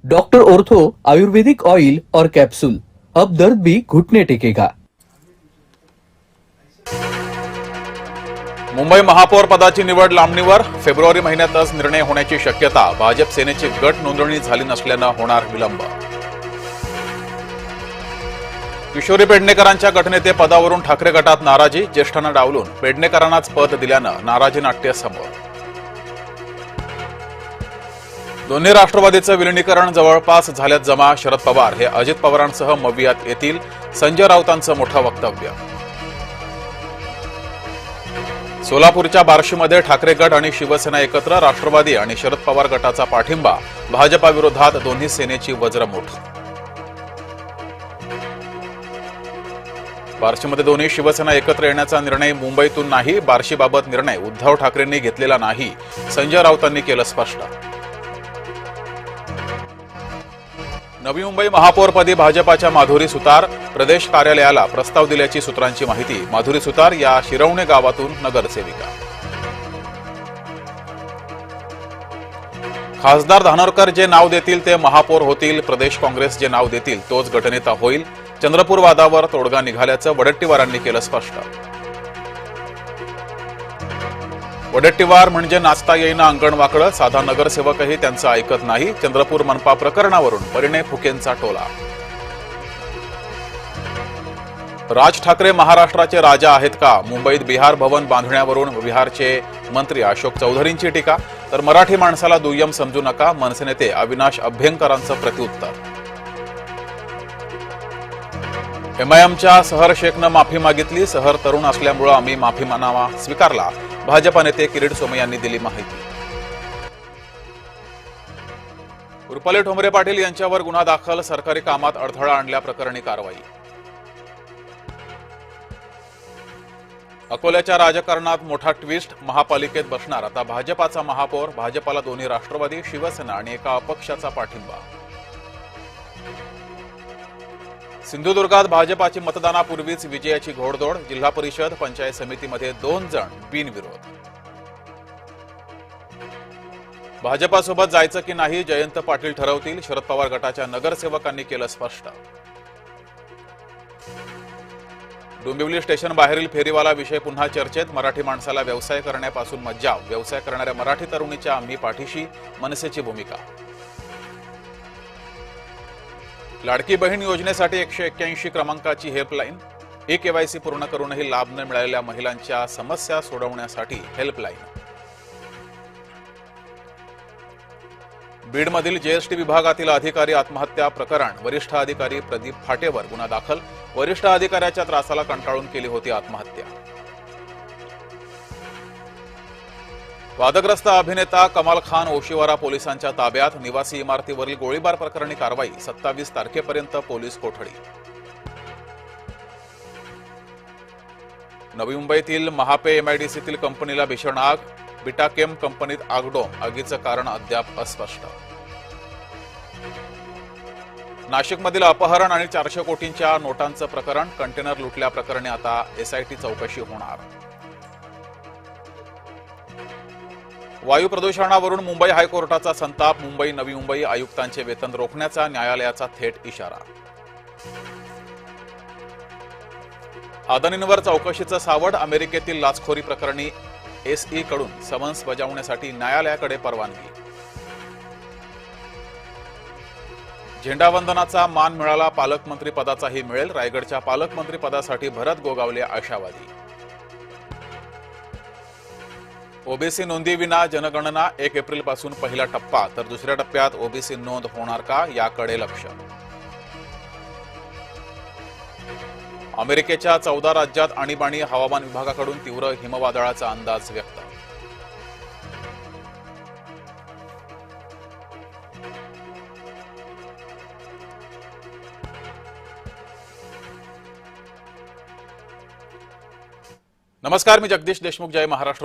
Doctor ortho आयुर्वेदिक oil और capsule, अब दर्द भी घुटने टेकेगा। मुंबई महापौर पदाची निवड लांबणीवर, फेब्रुवारी महिन्यातच निर्णय होण्याची शक्यता। भाजप सेनेची गट नोंदणी झाली नसल्यानं होणार विलंब। किशोरी पेडणेकरांच्या गटनेते पदावरून ठाकरे गटात नाराजी, ज्येष्ठांना डावलून पेडणेकरांनाच पद दिल्यानं नाराजी नाट्य समोर। दोन्ही राष्ट्रवादीचं विलिनीकरण जवळपास झाल्यात जमा, शरद पवार हे अजित पवारांसह मवियात येतील, संजय राऊतांचं मोठं वक्तव्य। सोलापूरच्या बार्शीमध्ये ठाकरे गट आणि शिवसेना एकत्र, राष्ट्रवादी आणि शरद पवार गटाचा पाठिंबा, भाजपाविरोधात दोन्ही सेनेची वज्रमुठ। बार्शीमध्ये दोन्ही शिवसेना एकत्र येण्याचा निर्णय मुंबईतून नाही, बार्शीबाबत निर्णय उद्धव ठाकरेंनी घेतलेला नाही, संजय राऊतांनी केलं स्पष्ट। नवी मुंबई महापौरपदी भाजपाच्या माधुरी सुतार, प्रदेश कार्यालयाला प्रस्ताव दिल्याची सूत्रांची माहिती। माधुरी सुतार या शिरवणे गावातून नगरसेविका। खासदार धानोरकर जे नाव देतील ते महापौर होतील, प्रदेश काँग्रेस जे नाव देतील तोच गटनेता होईल, चंद्रपूर वादावर तोडगा निघाल्याचं वडेट्टीवारांनी केलं स्पष्ट। वडेट्टीवार म्हणजे नाचता येईना अंगण वाकडं, साधा नगरसेवकही त्यांचं ऐकत नाही, चंद्रपूर मनपा प्रकरणावरून परिणय फुकेंचा टोला। राज ठाकरे महाराष्ट्राचे राजा आहेत का? मुंबईत बिहार भवन बांधण्यावरून बिहारचे मंत्री अशोक चौधरींची टीका, तर मराठी माणसाला दुय्यम समजू नका, मनसे नेते अविनाश अभ्यंकरांचं प्रत्युत्तर। एमआयएमच्या सहर शेखनं माफी मागितली, सहर तरुण असल्यामुळे आम्ही माफीनामा स्वीकारला, भाजपा नेते किरीट सोमय्या यांनी दिली माहिती। रुपाली ठोंबरे पाटील यांच्यावर गुन्हा दाखल, सरकारी कामात अडथळा आणल्याप्रकरणी कारवाई। अकोल्याच्या राजकारणात मोठा ट्विस्ट, महापालिकेत बसणार आता भाजपाचा महापौर, भाजपाला दोन्ही राष्ट्रवादी, शिवसेना आणि एका अपक्षाचा पाठिंबा। सिंधुदुर्गात भाजपाची मतदानापूर्वीच विजयाची घोडदौड, जिल्हा परिषद पंचायत समितीमध्ये 2 जण बिनविरोध। भाजपासोबत जायचं की नाही जयंत पाटील ठरवतील, शरद पवार गटाच्या नगरसेवकांनी केलं स्पष्ट। डोंबिवली स्टेशन बाहेरील फेरीवाला विषय पुन्हा चर्चेत, मराठी माणसाला व्यवसाय करण्यापासून मज्जाव, व्यवसाय करणाऱ्या मराठी तरुणीच्या आम्ही पाठीशी, मनसेची भूमिका। लाडकी बहीण योजनेसाठी 181 क्रमांकाची हेल्पलाईन, ई-केवायसी पूर्ण करूनही लाभ न मिळालेल्या महिलांच्या समस्या सोडवण्यासाठी हेल्पलाईन। बीडमधील जीएसटी विभागातील अधिकारी आत्महत्या प्रकरण, वरिष्ठ अधिकारी प्रदीप फाटेवर गुन्हा दाखल, वरिष्ठ अधिकाऱ्याच्या त्रासाला कंटाळून केली होती आत्महत्या। वादग्रस्त अभिनेता कमाल खान ओशिवारा पोलिसांच्या ताब्यात, निवासी इमारतीवरील गोळीबार प्रकरणी कारवाई, 27 तारखेपर्यंत पोलीस कोठडी। नवी मुंबईतील महापे एमआयडीसीतील कंपनीला भीषण आग, बिटाकेम कंपनीत आगडोंब, आगीचं कारण अद्याप अस्पष्ट। नाशिकमधील अपहरण आणि 400 कोटींच्या नोटांचं प्रकरण, कंटेनर लुटल्याप्रकरणी आता एसआयटी चौकशी होणार। वायू प्रदूषणावरून मुंबई हायकोर्टाचा संताप, मुंबई नवी मुंबई आयुक्तांचे वेतन रोखण्याचा न्यायालयाचा थेट इशारा। अदानींवर चौकशीचं सावट, अमेरिकेतील लाचखोरी प्रकरणी एसई कडून समन्स बजावण्यासाठी न्यायालयाकडे परवानगी। झेंडावंदनाचा मान मिळाला, पालकमंत्री पदाचाही मिळेल, रायगडच्या पालकमंत्री पदासाठी भरत गोगावले आशावादी। ओबीसी नोंदीविना जनगणना, 1 एप्रिलपासून पहिला टप्पा, तर दुसऱ्या टप्प्यात ओबीसी नोंद होणार का, याकडे लक्ष। अमेरिकेच्या 14 राज्यात आणीबाणी, हवामान विभागाकडून तीव्र हिमवादळाचा अंदाज व्यक्त। नमस्कार, मी जगदीश देशमुख, जय महाराष्ट्र।